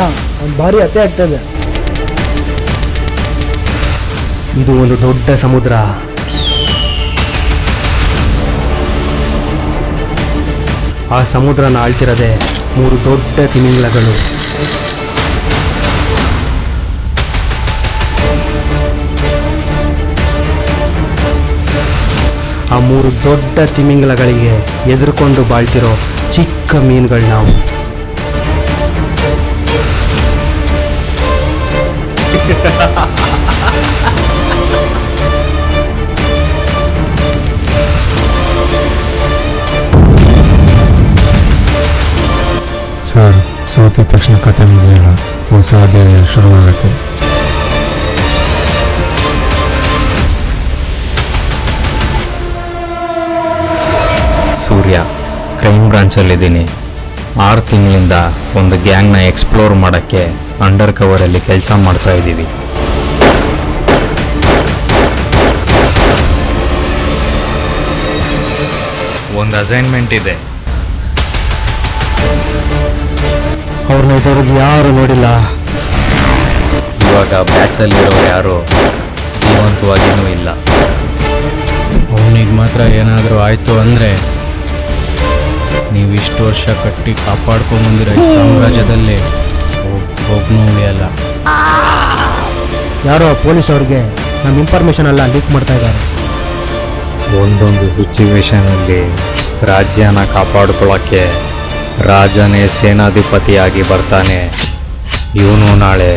ಅವ್ನು ಭಾರಿ ಅತ್ತೆ ಆಗ್ತದೆ. ಇದು ಒಂದು ದೊಡ್ಡ ಸಮುದ್ರ. ಆ ಸಮುದ್ರನ ಆಳ್ತಿರದೆ 3 ದೊಡ್ಡ ತಿಮಿಂಗಲಗಳು. ಆ 3 ದೊಡ್ಡ ತಿಮಿಂಗಲಗಳಿಗೆ ಎದುರ್ಕೊಂಡು ಬಾಳ್ತಿರೋ ಚಿಕ್ಕ ಮೀನುಗಳು ನಾವು. ಸರ್, ಸೋತಿದ ತಕ್ಷಣ ಕತೆ ಮುಗಿಯಲ್ಲ, ಹೊಸ ಅಧ್ಯಾಯ ಶುರುವಾಗುತ್ತೆ. ಸೂರ್ಯ, ಕ್ರೈಮ್ ಬ್ರಾಂಚಲ್ಲಿದ್ದೀನಿ. 6 ತಿಂಗಳಿಂದ ಒಂದು ಗ್ಯಾಂಗ್ನ ಎಕ್ಸ್ಪ್ಲೋರ್ ಮಾಡೋಕ್ಕೆ ಅಂಡರ್ ಕವರಲ್ಲಿ ಕೆಲಸ ಮಾಡ್ತಾ ಇದ್ದೀವಿ. ಒಂದು ಅಸೈನ್ಮೆಂಟ್ ಇದೆ. ಅವ್ರನ್ನ ಇದುವರೆಗೆ ಯಾರು ನೋಡಿಲ್ಲ. ಇವಾಗ ಬ್ಯಾಚಲ್ಲಿರೋರು ಯಾರು ಜೀವಂತವಾಗಿಯೂ ಇಲ್ಲ. ಅವನಿಗೆ ಮಾತ್ರ ಏನಾದರೂ ಆಯಿತು ಅಂದರೆ ನೀವು ಇಷ್ಟು ವರ್ಷ ಕಟ್ಟಿ ಕಾಪಾಡ್ಕೊಂಬಂದಿರೋ ಈ ಸಾಮ್ರಾಜ್ಯದಲ್ಲಿ ಒಬ್ಬನೂ ಉಳಿಯಲ್ಲ. ಯಾರೋ ಪೊಲೀಸ್ ಅವ್ರಿಗೆ ನಮ್ಮ ಇನ್ಫಾರ್ಮೇಷನ್ ಎಲ್ಲ ಲೀಕ್ ಮಾಡ್ತಾ ಇದ್ದಾರೆ. ಒಂದೊಂದು ಸಿಚುವೇಶನಲ್ಲಿ ರಾಜ್ಯನ ಕಾಪಾಡ್ಕೊಳ್ಳೋಕ್ಕೆ ರಾಜನೇ ಸೇನಾಧಿಪತಿಯಾಗಿ ಬರ್ತಾನೆ. ಇವನು ನಾಳೆ